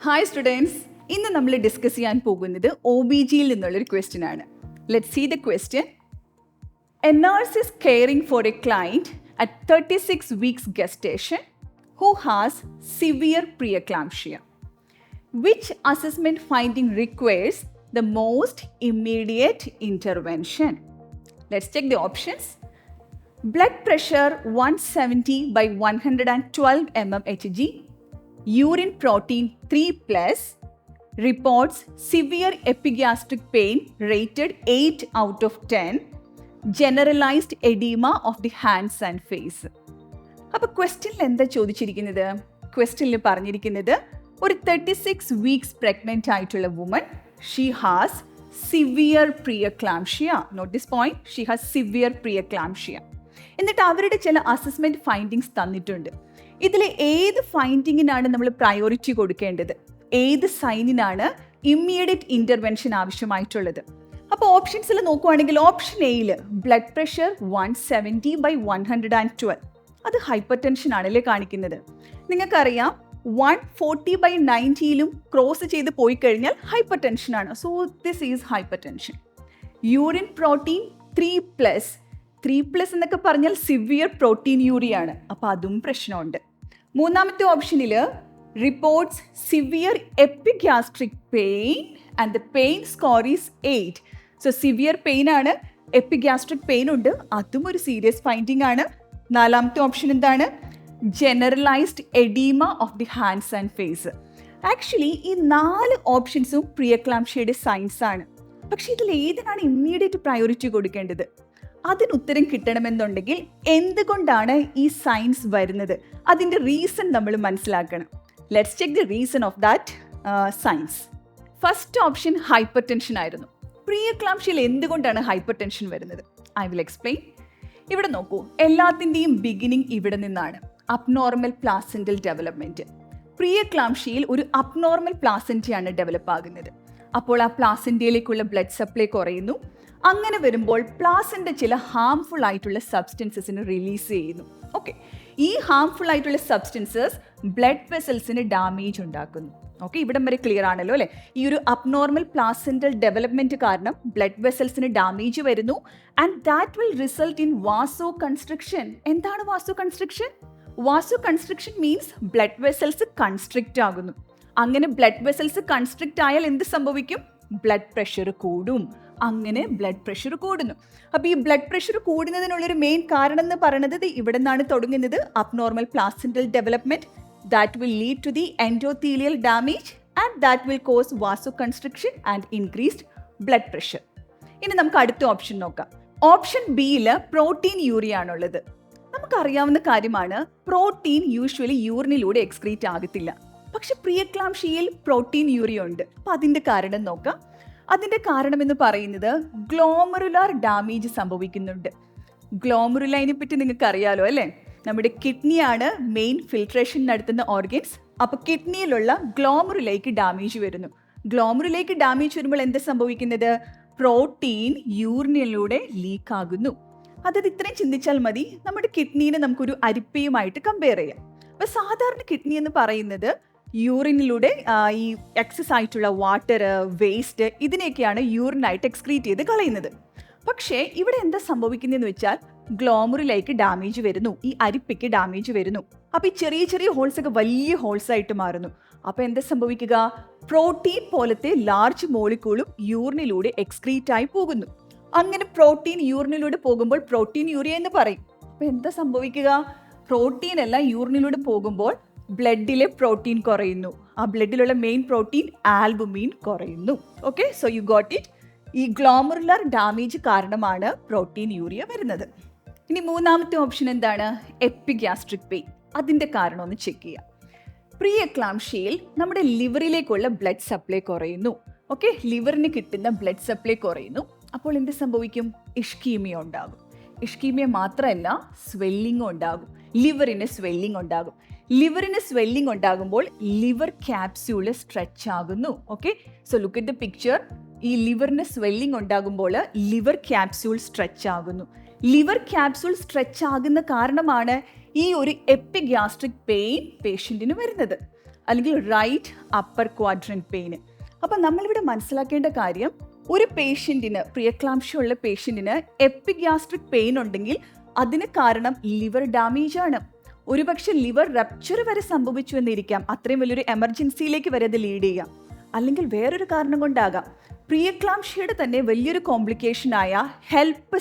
Hi students, ഇന്ന് നമ്മൾ discuss ചെയ്യാൻ പോകുന്നത് OBGയിൽ നിന്നുള്ളൊരു ക്വസ്റ്റ്യൻ ആണ്. Let's see the question. A nurse is caring for a client at 36 weeks gestation who has severe preeclampsia. Which assessment finding requires the most immediate intervention? Let's check the options. Blood pressure 170 by 112 mmHg, urine protein 3+, reports severe epigastric pain rated 8 out of 10, generalized edema of the hands and face. അപ്പോൾ ക്വസ്റ്റ്യനിൽ എന്താ ചോദിച്ചിരിക്കുന്നത്? ക്വസ്റ്റ്യനിൽ പറഞ്ഞിരിക്കുന്നത് ഒരു 36 weeks pregnant ആയിട്ടുള്ള woman, she has severe preeclampsia. Note this point, she has severe preeclampsia. എന്നിട്ട് അവരുടെ ചില അസസ്മെൻറ്റ് ഫൈൻഡിങ്സ് തന്നിട്ടുണ്ട്. ഇതിൽ ഏത് ഫൈൻഡിങ്ങിനാണ് നമ്മൾ പ്രയോറിറ്റി കൊടുക്കേണ്ടത്, ഏത് സൈനിനാണ് ഇമ്മീഡിയറ്റ് ഇൻ്റർവെൻഷൻ ആവശ്യമായിട്ടുള്ളത്? അപ്പോൾ ഓപ്ഷൻസിൽ നോക്കുവാണെങ്കിൽ ഓപ്ഷൻ എയിൽ ബ്ലഡ് പ്രഷർ 170 by 112, അത് ഹൈപ്പർ ടെൻഷൻ ആണല്ലേ കാണിക്കുന്നത്. നിങ്ങൾക്കറിയാം 140 by 90യിലും ക്രോസ് ചെയ്ത് പോയി കഴിഞ്ഞാൽ ഹൈപ്പർ ടെൻഷനാണ്. So this is hyper tension. Urine protein 3+ എന്നൊക്കെ പറഞ്ഞാൽ സിവിയർ പ്രോട്ടീൻ യൂറിയാണ്, അപ്പോൾ അതും പ്രശ്നമുണ്ട്. മൂന്നാമത്തെ ഓപ്ഷനിൽ reports severe epigastric pain and the pain score is 8. So severe pain ആണ്, എപ്പിഗ്യാസ്ട്രിക് പെയിൻ ഉണ്ട്, അതും ഒരു സീരിയസ് ഫൈൻഡിങ് ആണ്. നാലാമത്തെ ഓപ്ഷൻ എന്താണ്? Generalised oedema of the hands and face. Actually ഈ 4 ഓപ്ഷൻസും പ്രിയക്ലാംഷ്യയുടെ സൈൻസ് ആണ്. പക്ഷേ ഇതിൽ ഏതിനാണ് ഇമ്മീഡിയറ്റ് പ്രയോറിറ്റി കൊടുക്കേണ്ടത്? അതിന് ഉത്തരം കിട്ടണമെന്നുണ്ടെങ്കിൽ എന്തുകൊണ്ടാണ് ഈ സൈൻസ് വരുന്നത്, അതിൻ്റെ റീസൺ നമ്മൾ മനസ്സിലാക്കണം. Let's check the reason of that signs. First option hypertension ആയിരുന്നു. പ്രിയക്ലാംഷ്യയിൽ എന്തുകൊണ്ടാണ് ഹൈപ്പർ ടെൻഷൻ വരുന്നത്? I will explain. ഇവിടെ നോക്കൂ, എല്ലാത്തിൻ്റെയും ബിഗിനിങ് ഇവിടെ നിന്നാണ്. Abnormal placental development. പ്രിയക്ലാംഷ്യയിൽ ഒരു അബ്നോർമൽ പ്ലാസെൻ്റയാണ് ഡെവലപ്പ് ആകുന്നത്. അപ്പോൾ ആ പ്ലാസെൻ്റയിലേക്കുള്ള ബ്ലഡ് സപ്ലൈ കുറയുന്നു. അങ്ങനെ വരുമ്പോൾ പ്ലാസെൻ്റ ചില ഹാംഫുൾ ആയിട്ടുള്ള സബ്സ്റ്റൻസസിന് റിലീസ് ചെയ്യുന്നു. ഓക്കെ, ഈ ഹാംഫുൾ ആയിട്ടുള്ള സബ്സ്റ്റൻസസ് ബ്ലഡ് വെസൽസിന് ഡാമേജ് ഉണ്ടാക്കുന്നു. ഓക്കെ, ഇവിടം വരെ ക്ലിയർ ആണല്ലോ അല്ലേ? ഈ ഒരു അബ്നോർമൽ പ്ലാസെൻ്റൽ ഡെവലപ്മെൻറ്റ് കാരണം ബ്ലഡ് വെസൽസിന് ഡാമേജ് വരുന്നു and that will result in vasoconstriction. എന്താണ് vasoconstriction? Vasoconstriction means blood vessels constrict ആകുന്നു. അങ്ങനെ ബ്ലഡ് വെസൽസ് കൺസ്ട്രിക്റ്റ് ആയാൽ എന്ത് സംഭവിക്കും? ബ്ലഡ് പ്രഷർ കൂടും. അങ്ങനെ ബ്ലഡ് പ്രഷർ കൂടുന്നു. അപ്പോൾ ഈ ബ്ലഡ് പ്രഷർ കൂടുന്നതിനുള്ളൊരു മെയിൻ കാരണം എന്ന് പറയുന്നത് ഇവിടെ നിന്നാണ് തുടങ്ങുന്നത്. Abnormal placental development that will lead to the endothelial damage and that will cause vasoconstriction and increased blood pressure. ഇനി നമുക്ക് അടുത്ത ഓപ്ഷൻ നോക്കാം. ഓപ്ഷൻ ബിയിൽ പ്രോട്ടീൻ യൂറിയ ആണുള്ളത്. നമുക്കറിയാവുന്ന കാര്യമാണ്, പ്രോട്ടീൻ യൂഷ്വലി യൂറിനിലൂടെ എക്സ്ക്രീറ്റ് ആകത്തില്ല. പക്ഷെ പ്രിയക്ലാംഷ്യയിൽ പ്രോട്ടീൻ യൂറിയ ഉണ്ട്. അപ്പോൾ അതിൻ്റെ കാരണം നോക്കാം. അതിൻ്റെ കാരണം എന്ന് പറയുന്നത് ഗ്ലോമറുലാർ ഡാമേജ് സംഭവിക്കുന്നുണ്ട്. ഗ്ലോമറുലൈനെ പറ്റി നിങ്ങൾക്ക് അറിയാലോ അല്ലേ? നമ്മുടെ കിഡ്നിയാണ് മെയിൻ ഫിൽട്രേഷൻ നടത്തുന്ന ഓർഗൻസ്. അപ്പോൾ കിഡ്നിയിലുള്ള ഗ്ലോമറുലൈക്ക് ഡാമേജ് വരുന്നു. ഗ്ലോമറുലൈക്ക് ഡാമേജ് വരുമ്പോൾ എന്താ സംഭവിക്കുന്നത്? പ്രോട്ടീൻ യൂറിനിലൂടെ ലീക്ക് ആകുന്നു. അതായത് ഇത്രയും ചിന്തിച്ചാൽ മതി, നമ്മുടെ കിഡ്നീനെ നമുക്കൊരു അരിപ്പയുമായിട്ട് കമ്പയർ ചെയ്യാം. അപ്പോൾ സാധാരണ കിഡ്നി എന്ന് പറയുന്നത് യൂറിനിലൂടെ ഈ എക്സസ് ആയിട്ടുള്ള വാട്ടർ, വേസ്റ്റ് ഇതിനെയൊക്കെയാണ് യൂറിനായിട്ട് എക്സ്ക്രീറ്റ് ചെയ്ത് കളയുന്നത്. പക്ഷേ ഇവിടെ എന്താ സംഭവിക്കുന്നതെന്ന് വെച്ചാൽ ഗ്ലോമറുലൈക്ക് ഡാമേജ് വരുന്നു, ഈ അരിപ്പയ്ക്ക് ഡാമേജ് വരുന്നു. അപ്പോൾ ഈ ചെറിയ ചെറിയ ഹോൾസ് ഒക്കെ വലിയ ഹോൾസ് ആയിട്ട് മാറുന്നു. അപ്പോൾ എന്താ സംഭവിക്കുക? പ്രോട്ടീൻ പോലത്തെ ലാർജ് മോളിക്യൂളും യൂറിനിലൂടെ എക്സ്ക്രീറ്റ് ആയി പോകുന്നു. അങ്ങനെ പ്രോട്ടീൻ യൂറിനിലൂടെ പോകുമ്പോൾ പ്രോട്ടീൻ യൂറിയ എന്ന് പറയും. അപ്പോൾ എന്താ സംഭവിക്കുക? പ്രോട്ടീൻ എല്ലാം യൂറിനിലൂടെ പോകുമ്പോൾ ബ്ലഡിലെ പ്രോട്ടീൻ കുറയുന്നു. ആ ബ്ലഡിലുള്ള മെയിൻ പ്രോട്ടീൻ ആൽബുമിൻ കുറയുന്നു. Okay, so you got it. ഈ ഗ്ലോമറുലാർ ഡാമേജ് കാരണമാണ് പ്രോട്ടീൻ യൂറിയ വരുന്നത്. ഇനി മൂന്നാമത്തെ ഓപ്ഷൻ എന്താണ്? Epigastric pain. അതിൻ്റെ കാരണം ഒന്ന് ചെക്ക് ചെയ്യാം. പ്രിയക്ലാംഷ്യയിൽ നമ്മുടെ ലിവറിലേക്കുള്ള ബ്ലഡ് സപ്ലൈ കുറയുന്നു. ഓക്കെ, ലിവറിന് കിട്ടുന്ന ബ്ലഡ് സപ്ലൈ കുറയുന്നു. അപ്പോൾ എന്ത് സംഭവിക്കും? ഇഷ്കീമിയ ഉണ്ടാകും. ഇഷ്കീമിയ മാത്രമല്ല, സ്വെല്ലിങ്ങും ഉണ്ടാകും. ലിവറിന് സ്വെല്ലിംഗ് ഉണ്ടാകും. ലിവറിന് സ്വെല്ലിംഗ് ഉണ്ടാകുമ്പോൾ ലിവർ ക്യാപ്സ്യൂള് സ്ട്രെച്ച് ആകുന്നു. Okay, so look at the picture. ഈ ലിവറിന് സ്വെല്ലിംഗ് ഉണ്ടാകുമ്പോൾ ലിവർ ക്യാപ്സ്യൂൾ സ്ട്രെച്ച് ആകുന്നു. ലിവർ ക്യാപ്സ്യൂൾ സ്ട്രെച്ച് ആകുന്ന കാരണമാണ് ഈ ഒരു എപ്പിഗ്യാസ്ട്രിക് പെയിൻ പേഷ്യൻറ്റിന് വരുന്നത്. അല്ലെങ്കിൽ റൈറ്റ് അപ്പർ ക്വാഡ്രന്റ് പെയിൻ. അപ്പം നമ്മളിവിടെ മനസ്സിലാക്കേണ്ട കാര്യം, ഒരു പേഷ്യൻറ്റിന്, പ്രിയക്ലാംഷ്യ പേഷ്യൻറ്റിന് എപ്പിഗ്യാസ്ട്രിക് പെയിൻ ഉണ്ടെങ്കിൽ അതിന് കാരണം ലിവർ ഡാമേജ് ആണ്. ഒരുപക്ഷെ ലിവർ റപ്ചർ വരെ സംഭവിച്ചു എന്നിരിക്കാം, അത്രയും വലിയൊരു എമർജൻസിയിലേക്ക് വരെ അത് ലീഡ് ചെയ്യാം. അല്ലെങ്കിൽ വേറൊരു കാരണം കൊണ്ടാകാം. പ്രിയക്ലാംഷ്യയുടെ തന്നെ വലിയൊരു കോംപ്ലിക്കേഷനായ ഹെൽപ്പ്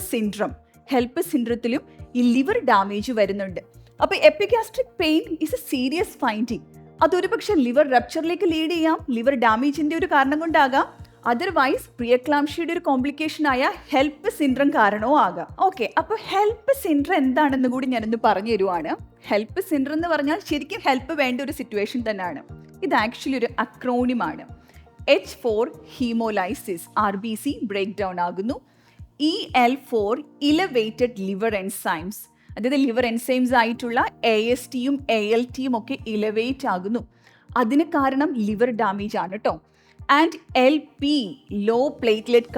സിൻഡ്രത്തിലും ഈ ലിവർ ഡാമേജ് വരുന്നുണ്ട്. അപ്പോൾ epigastric pain is A serious finding. അതൊരു പക്ഷേ ലിവർ റപ്ചറിലേക്ക് ലീഡ് ചെയ്യാം, ലിവർ ഡാമേജിന്റെ ഒരു കാരണം കൊണ്ടാകാം. അതർവൈസ് പ്രിയക്ലാംഷ്യയുടെ ഒരു കോംപ്ലിക്കേഷനായ ഹെൽപ്പ് സിൻഡ്രം കാരണവും ആകാം. ഓക്കെ, അപ്പോൾ ഹെൽപ്പ് സിൻഡ്രം എന്താണെന്ന് കൂടി ഞാനൊന്ന് പറഞ്ഞു തരുവാണ്. ഹെൽപ്പ് സിൻഡ്രം എന്ന് പറഞ്ഞാൽ ശരിക്കും ഹെൽപ്പ് വേണ്ട ഒരു സിറ്റുവേഷൻ തന്നെയാണ്. ഇത് ആക്ച്വലി ഒരു അക്രോണിമാണ്. H4 haemolysis, RBC break down ആകുന്നു. EL4 ഇലവേറ്റഡ് ലിവർ എൻസൈംസ്, അതായത് ലിവർ എൻസൈംസ് ആയിട്ടുള്ള ASTയും ALTയും ഒക്കെ ഇലവേറ്റ് ആകുന്നു. അതിന് കാരണം ലിവർ ഡാമേജ് ആണ് കേട്ടോ. And LP low platelet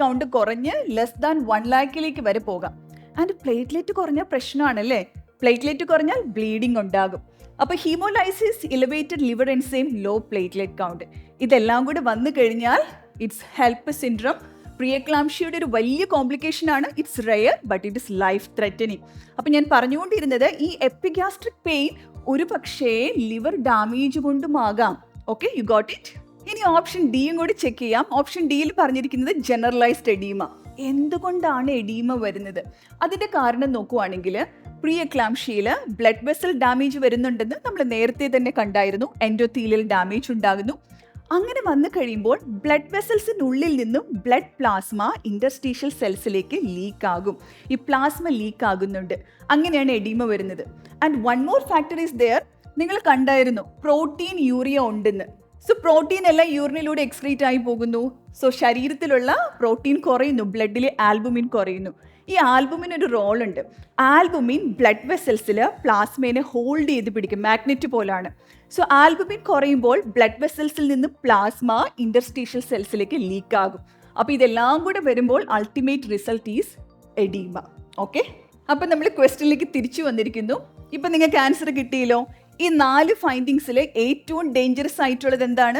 count കുറഞ്ഞ് ലെസ് ദാൻ 1 lakhിലേക്ക് വരെ പോകാം. ആൻഡ് പ്ലേറ്റ്ലെറ്റ് കുറഞ്ഞ പ്രശ്നമാണല്ലേ, പ്ലേറ്റ്ലെറ്റ് കുറഞ്ഞാൽ ബ്ലീഡിംഗ് ഉണ്ടാകും. അപ്പോൾ haemolysis, elevated liver enzyme, low platelet count, ഇതെല്ലാം കൂടെ വന്നു കഴിഞ്ഞാൽ ഇറ്റ്സ് ഹെൽപ്പ് സിൻഡ്രം. പ്രിയക്ലാംഷ്യയുടെ ഒരു വലിയ കോംപ്ലിക്കേഷൻ ആണ്. It's rare but it is life threatening. അപ്പം ഞാൻ പറഞ്ഞുകൊണ്ടിരുന്നത് ഈ എപ്പിഗ്യാസ്ട്രിക് പെയിൻ ഒരു പക്ഷേ ലിവർ ഡാമേജ് കൊണ്ടുമാകാം. Okay, you got it. ഇനി ഓപ്ഷൻ ഡിയും കൂടി ചെക്ക് ചെയ്യാം. ഓപ്ഷൻ ഡിയിൽ പറഞ്ഞിരിക്കുന്നത് ജനറലൈസ്ഡ് എഡീമ. എന്തുകൊണ്ടാണ് എഡീമ വരുന്നത്? അതിൻ്റെ കാരണം നോക്കുവാണെങ്കിൽ പ്രിയക്ലാംഷ്യയിൽ ബ്ലഡ് വെസൽ ഡാമേജ് വരുന്നുണ്ടെന്ന് നമ്മൾ നേരത്തെ തന്നെ കണ്ടായിരുന്നു. എൻഡോത്തീലിയൽ ഡാമേജ് ഉണ്ടാകുന്നു. അങ്ങനെ വന്നു കഴിയുമ്പോൾ ബ്ലഡ് വെസൽസിനുള്ളിൽ നിന്നും ബ്ലഡ് പ്ലാസ്മ ഇൻറ്റർസ്റ്റീഷ്യൽ സെൽസിലേക്ക് ലീക്ക് ആകും. ഈ പ്ലാസ്മ ലീക്ക് ആകുന്നുണ്ട്. അങ്ങനെയാണ് എഡീമ വരുന്നത്. And one more factor is there. നിങ്ങൾ കണ്ടായിരുന്നു പ്രോട്ടീൻ യൂറിയ ഉണ്ടെന്ന്. സോ പ്രോട്ടീൻ എല്ലാം യൂറിനിലൂടെ എക്സ്ക്രീറ്റ് ആയി പോകുന്നു. സോ ശരീരത്തിലുള്ള പ്രോട്ടീൻ കുറയുന്നു, ബ്ലഡിലെ ആൽബുമിൻ കുറയുന്നു. ഈ ആൽബുമിൻ ഒരു റോൾ ഉണ്ട്. ആൽബുമിൻ ബ്ലഡ് വെസൽസിൽ പ്ലാസ്മേനെ ഹോൾഡ് ചെയ്ത് പിടിക്കും, മാഗ്നറ്റ് പോലാണ്. സോ ആൽബുമിൻ കുറയുമ്പോൾ ബ്ലഡ് വെസൽസിൽ നിന്ന് പ്ലാസ്മ ഇൻറ്റർസ്റ്റീഷ്യൽ സെൽസിലേക്ക് ലീക്ക് ആകും. അപ്പോൾ ഇതെല്ലാം കൂടെ വരുമ്പോൾ ultimate result is oedema. Okay, അപ്പം നമ്മൾ ക്വസ്റ്റ്യനിലേക്ക് തിരിച്ചു വന്നിരിക്കുന്നു. ഇപ്പം നിങ്ങൾക്ക് ആൻസർ കിട്ടിയല്ലോ. ഈ 4 ഫൈൻഡിങ്സിൽ ഏറ്റവും ഡേഞ്ചറസ് ആയിട്ടുള്ളത് എന്താണ്?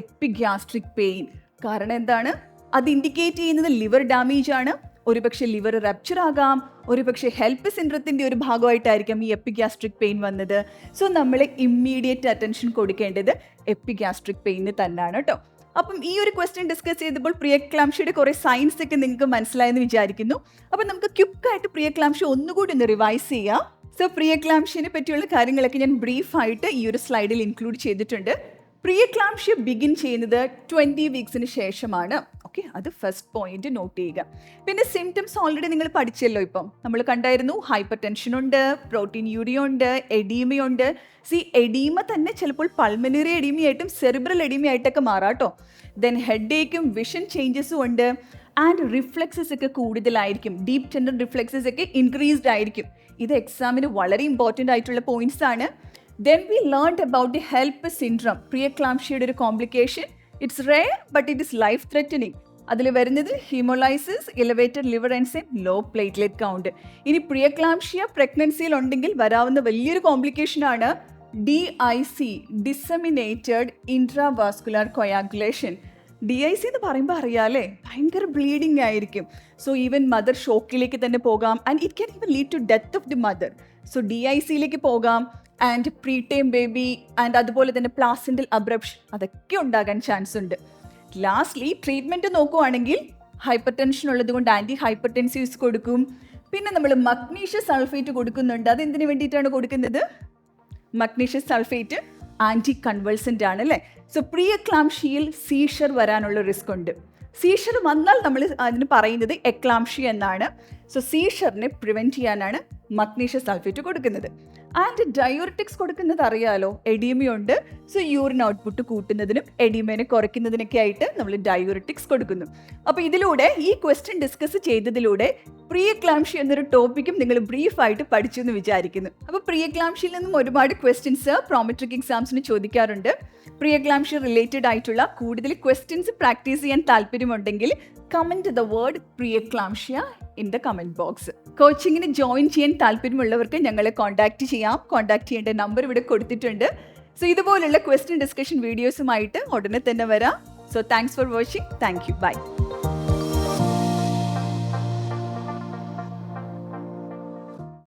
Epigastric pain. കാരണം എന്താണ്? അത് ഇൻഡിക്കേറ്റ് ചെയ്യുന്നത് ലിവർ ഡാമേജ് ആണ്. ഒരുപക്ഷെ ലിവർ റപ്ചർ ആകാം, ഒരുപക്ഷെ ഹെൽപ്പ് സിൻഡ്രത്തിൻ്റെ ഒരു ഭാഗമായിട്ടായിരിക്കും ഈ എപ്പിഗ്യാസ്ട്രിക് പെയിൻ വന്നത്. സോ നമ്മൾ ഇമ്മീഡിയറ്റ് അറ്റൻഷൻ കൊടുക്കേണ്ടത് എപ്പിഗ്യാസ്ട്രിക് പെയിന് തന്നെയാണ് കേട്ടോ. അപ്പം ഈ ഒരു ക്വസ്റ്റ്യൻ ഡിസ്കസ് ചെയ്തപ്പോൾ പ്രിയക്ലാംഷ്യയുടെ കുറേ സയൻസ് ഒക്കെ നിങ്ങൾക്ക് മനസ്സിലായെന്ന് വിചാരിക്കുന്നു. അപ്പം നമുക്ക് ക്വിക്കായിട്ട് പ്രിയക്ലാംഷ്യ ഒന്നുകൂടി ഒന്ന് റിവൈസ് ചെയ്യാം. സോ പ്രിയക്ലാംഷ്യനെ പറ്റിയുള്ള കാര്യങ്ങളൊക്കെ ഞാൻ ബ്രീഫായിട്ട് ഈ ഒരു സ്ലൈഡിൽ ഇൻക്ലൂഡ് ചെയ്തിട്ടുണ്ട്. പ്രിയക്ലാംഷ്യ ബിഗിൻ ചെയ്യുന്നത് 20 വീക്സിന് ശേഷമാണ്. ഓക്കെ, അത് ഫസ്റ്റ് പോയിന്റ് നോട്ട് ചെയ്യുക. പിന്നെ സിംറ്റംസ് ഓൾറെഡി നിങ്ങൾ പഠിച്ചല്ലോ. ഇപ്പം നമ്മൾ കണ്ടായിരുന്നു ഹൈപ്പർ ടെൻഷൻ ഉണ്ട്, പ്രോട്ടീൻ യൂറിയ ഉണ്ട്, എഡീമയുണ്ട്. എഡീമ തന്നെ ചിലപ്പോൾ പൾമനറി എഡീമയായിട്ടും സെറിബ്രൽ എഡീമയായിട്ടൊക്കെ മാറാട്ടോ. ദെൻ ഹെഡ് ഏക്കും വിഷൻ ചേഞ്ചസും ഉണ്ട്. ആൻഡ് റിഫ്ലെക്സസ് ഒക്കെ കൂടുതലായിരിക്കും, ഡീപ് ടെൻഡൻ റിഫ്ലെക്സസ് ഒക്കെ ഇൻക്രീസ്ഡ് ആയിരിക്കും. ഇത് എക്സാമിന് വളരെ ഇമ്പോർട്ടൻ്റ് ആയിട്ടുള്ള പോയിന്റ്സ് ആണ്. Then we learned about the HELP syndrome. പ്രിയക്ലാംഷ്യയുടെ ഒരു complication. It's rare but it is life threatening. അതിൽ വരുന്നത് haemolysis, elevated liver enzyme, low platelet count. ഇനി പ്രിയക്ലാംഷ്യ പ്രഗ്നൻസിയിൽ ഉണ്ടെങ്കിൽ വരാവുന്ന വലിയൊരു കോംപ്ലിക്കേഷനാണ് DIC, disseminated intravascular coagulation. DIC എന്ന് പറയുമ്പോൾ അറിയാമല്ലേ, ഭയങ്കര ബ്ലീഡിങ് ആയിരിക്കും. സോ ഈവൻ മദർ ഷോക്കിലേക്ക് തന്നെ പോകാം. And it can even lead to death of the mother. So DICയിലേക്ക് പോകാം. And pre time baby and അതുപോലെ തന്നെ പ്ലാസെന്റൽ അബ്രപ്ഷൻ അതൊക്കെ ഉണ്ടാകാൻ ചാൻസ് ഉണ്ട്. ലാസ്റ്റ്ലി ട്രീറ്റ്മെൻറ്റ് നോക്കുവാണെങ്കിൽ ഹൈപ്പർ ടെൻഷൻ ഉള്ളത് കൊണ്ട് ആൻറ്റി ഹൈപ്പർ ടെൻസീവ്സ് കൊടുക്കും. പിന്നെ നമ്മൾ മഗ്നീഷ്യം സൾഫേറ്റ് കൊടുക്കുന്നുണ്ട്. അതെന്തിനു വേണ്ടിയിട്ടാണ് കൊടുക്കുന്നത്? മഗ്നീഷ്യം സൾഫേറ്റ് ആൻറ്റി കൺവൾസൻ്റ് ആണ് അല്ലേ. സോ പ്രിയക്ലാംഷ്യയിൽ സീഷർ വരാനുള്ള റിസ്ക് ഉണ്ട്. സീഷർ വന്നാൽ നമ്മൾ അതിന് പറയുന്നത് എക്ലാംഷ്യ എന്നാണ്. സോ സീഷറിനെ പ്രിവെൻറ്റ് ചെയ്യാനാണ് മഗ്നീഷ്യം സൾഫേറ്റ് കൊടുക്കുന്നത്. ആൻഡ് ഡയോറിറ്റിക്സ് കൊടുക്കുന്നത് അറിയാലോ, എഡീമയുണ്ട്. സോ യൂറിൻ ഔട്ട്പുട്ട് കൂട്ടുന്നതിനും എഡീമയെ കുറയ്ക്കുന്നതിനൊക്കെ ആയിട്ട് നമ്മൾ ഡയോറിറ്റിക്സ് കൊടുക്കുന്നു. അപ്പോൾ ഇതിലൂടെ ഈ ക്വസ്റ്റ്യൻ ഡിസ്കസ് ചെയ്തതിലൂടെ പ്രിയക്ലാംഷ്യ എന്നൊരു ടോപ്പിക്കും നിങ്ങൾ ബ്രീഫായിട്ട് പഠിച്ചു എന്ന് വിചാരിക്കുന്നു. അപ്പോൾ പ്രിയക്ലാംഷ്യയിൽ നിന്നും ഒരുപാട് ക്വസ്റ്റ്യൻസ് പ്രോമെട്രിക് എക്സാംസിന് ചോദിക്കാറുണ്ട്. പ്രിയക്ലാംഷ്യ റിലേറ്റഡ് ആയിട്ടുള്ള കൂടുതൽ ക്വസ്റ്റ്യൻസ് പ്രാക്ടീസ് ചെയ്യാൻ താല്പര്യമുണ്ടെങ്കിൽ comment the word preeclampsia in the comment box. കോച്ചിങ്ങിന് ജോയിൻ ചെയ്യാൻ താല്പര്യമുള്ളവർക്ക് ഞങ്ങളെ കോൺടാക്റ്റ് ചെയ്യാം. കോൺടാക്ട് ചെയ്യേണ്ട നമ്പർ ഇവിടെ കൊടുത്തിട്ടുണ്ട്. സോ ഇതുപോലുള്ള ക്വസ്റ്റ്യൻ ഡിസ്കഷൻ വീഡിയോസുമായിട്ട് ഉടനെ തന്നെ വരാം. So thanks for watching. Thank you. By.